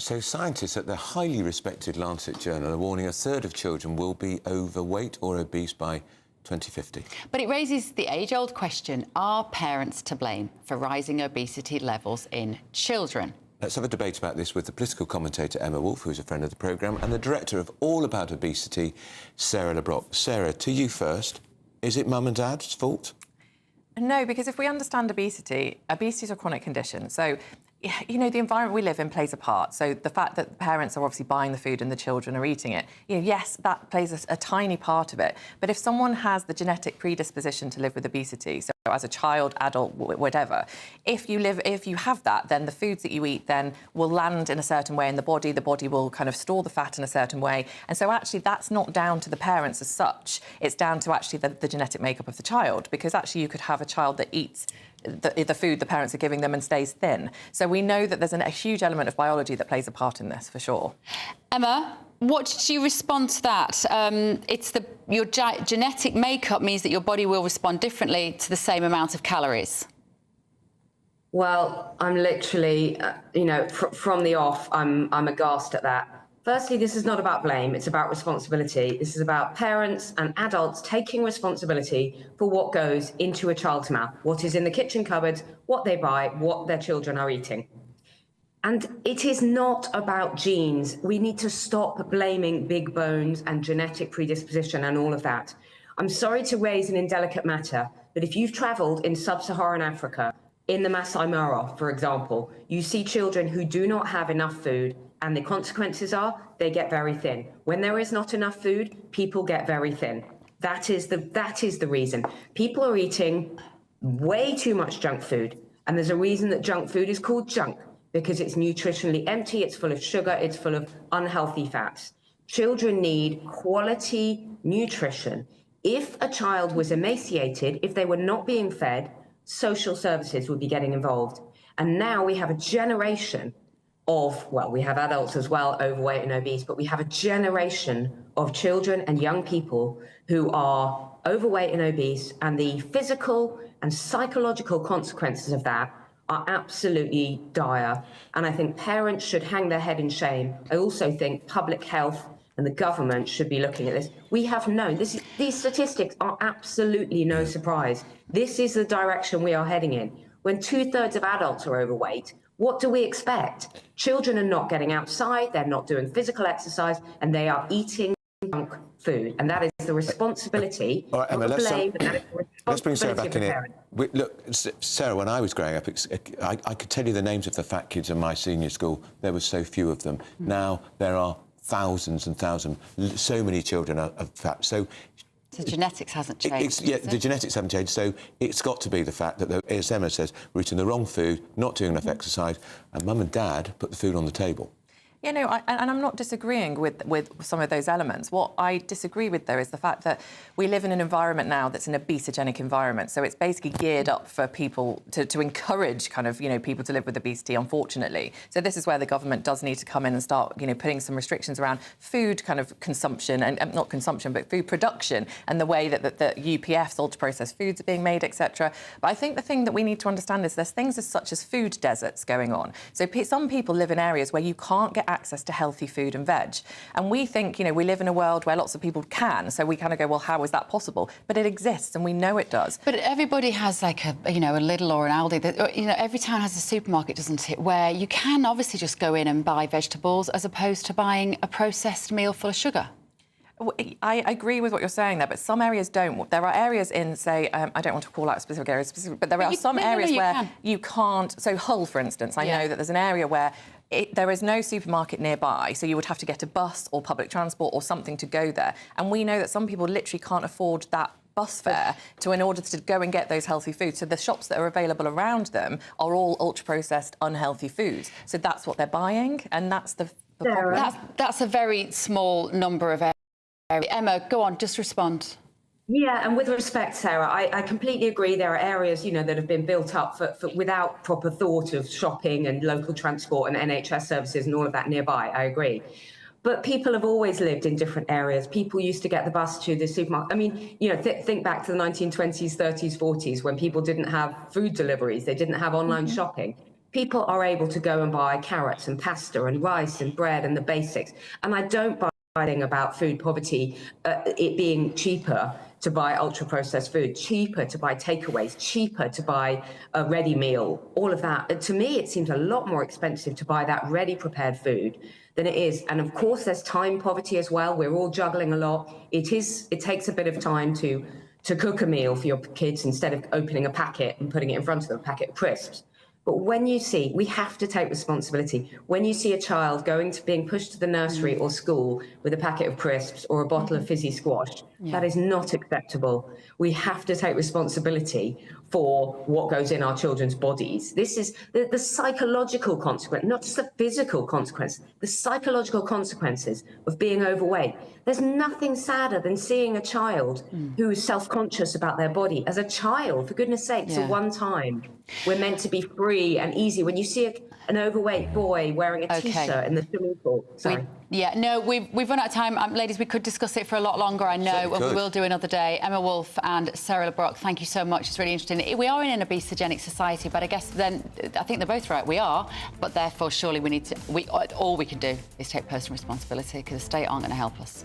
So scientists at the highly respected Lancet journal are warning a third of children will be overweight or obese by 2050. But it raises the age-old question, are parents to blame for rising obesity levels in children? Let's have a debate about this with the political commentator Emma Wolfe, who's a friend of the programme, and the director of All About Obesity, Sarah LeBrock. Sarah, to you first. Is it mum and dad's fault? No, because if we understand obesity, obesity is a chronic condition. So, you know, the environment we live in plays a part. So the fact that the parents are obviously buying the food and the children are eating it, you know, yes, that plays a tiny part of it. But if someone has the genetic predisposition to live with obesity, so as a child, adult, whatever, if you have that, then the foods that you eat then will land in a certain way in the body will kind of store the fat in a certain way. And so actually that's not down to the parents as such. It's down to actually the genetic makeup of the child, because actually you could have a child that eats the food the parents are giving them and stays thin. So we know that there's a huge element of biology that plays a part in this, for sure. Emma, what did you respond to that? Your genetic makeup means that your body will respond differently to the same amount of calories. Well, I'm literally, you know, from the off, I'm aghast at that. Firstly, this is not about blame, it's about responsibility. This is about parents and adults taking responsibility for what goes into a child's mouth, what is in the kitchen cupboards, what they buy, what their children are eating. And it is not about genes. We need to stop blaming big bones and genetic predisposition and all of that. I'm sorry to raise an indelicate matter, but if you've travelled in sub-Saharan Africa, in the Masai Mara, for example, you see children who do not have enough food, and the consequences are they get very thin. When there is not enough food, people get very thin. That is the reason. People are eating way too much junk food, and there's a reason that junk food is called junk, because it's nutritionally empty, it's full of sugar, it's full of unhealthy fats. Children need quality nutrition. If a child was emaciated, if they were not being fed, social services would be getting involved. And now we have a generation of, well, we have adults as well, overweight and obese, but we have a generation of children and young people who are overweight and obese, and the physical and psychological consequences of that are absolutely dire. And I think parents should hang their head in shame. I also think public health and the government should be looking at this. We have known this. These statistics are absolutely no surprise. This is the direction we are heading in. When 2/3 of adults are overweight, what do we expect? Children are not getting outside, they're not doing physical exercise, and they are eating junk food. And that is the responsibility, all right, Emma, not the blame, but that is the let's bring Sarah back in responsibility here. Look, Sarah, when I was growing up, I could tell you the names of the fat kids in my senior school. There were so few of them. Now there are thousands and thousands. So many children are fat. So the genetics hasn't changed. The genetics haven't changed, so it's got to be the fact that, as Emma says, we're eating the wrong food, not doing enough exercise, and mum and dad put the food on the table. You know, and I'm not disagreeing with some of those elements. What I disagree with, though, is the fact that we live in an environment now that's an obesogenic environment. So it's basically geared up for people to encourage kind of, you know, people to live with obesity, unfortunately. So this is where the government does need to come in and start, you know, putting some restrictions around food kind of consumption, and not consumption, but food production, and the way that the UPFs, ultra-processed foods, are being made, etc. But I think the thing that we need to understand is there's things as such as food deserts going on. So some people live in areas where you can't get access to healthy food and veg. And we think, you know, we live in a world where lots of people can, so we kind of go, well, how is that possible? But it exists, and we know it does. But everybody has like a Lidl or an Aldi. You know, every town has a supermarket, doesn't it, where you can obviously just go in and buy vegetables as opposed to buying a processed meal full of sugar. I agree with what you're saying there, but some areas don't. There are areas in, say, I don't want to call out specific areas, but there are some areas where you can't. So Hull, for instance, I know that there's an area where there is no supermarket nearby, so you would have to get a bus or public transport or something to go there. And we know that some people literally can't afford that bus fare in order to go and get those healthy foods. So the shops that are available around them are all ultra-processed, unhealthy foods. So that's what they're buying, and that's the problem. That's a very small number of areas. Emma, go on, just respond. Yeah, and with respect, Sarah, I completely agree. There are areas, you know, that have been built up for without proper thought of shopping and local transport and NHS services and all of that nearby. I agree. But people have always lived in different areas. People used to get the bus to the supermarket. I mean, you know, think back to the 1920s, 30s, 40s, when people didn't have food deliveries. They didn't have online shopping. people are able to go and buy carrots and pasta and rice and bread and the basics. And I don't buy anything about food poverty, it being cheaper to buy ultra-processed food, cheaper to buy takeaways, cheaper to buy a ready meal, all of that. To me, it seems a lot more expensive to buy that ready-prepared food than it is. And of course, there's time poverty as well. We're all juggling a lot. It takes a bit of time to cook a meal for your kids instead of opening a packet and putting it in front of them, a packet of crisps. But when you see, we have to take responsibility. When you see a child being pushed to the nursery or school with a packet of crisps or a bottle of fizzy squash, that is not acceptable. We have to take responsibility for what goes in our children's bodies. This is the psychological consequence, not just the physical consequence, the psychological consequences of being overweight. There's nothing sadder than seeing a child who is self-conscious about their body. As a child, for goodness sake, so one time we're meant to be free and easy. When you see an overweight boy wearing a T-shirt in the swimming pool. Sorry. We've run out of time. Ladies, we could discuss it for a lot longer, I know, and we will do another day. Emma Wolfe and Sarah LeBrock, thank you so much. It's really interesting. We are in an obesogenic society, but I guess then, I think they're both right, we are, but therefore surely we need to, all we can do is take personal responsibility because the state aren't going to help us.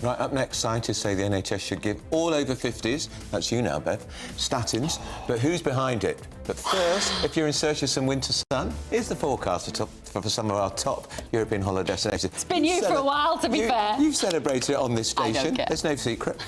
Right, up next, scientists say the NHS should give all over 50s, that's you now, Bev, statins, but who's behind it? But first, if you're in search of some winter sun, here's the forecast for some of our top European holiday destinations. It's been you for a while, to be fair. You've celebrated it on this station. I don't care. There's no secret.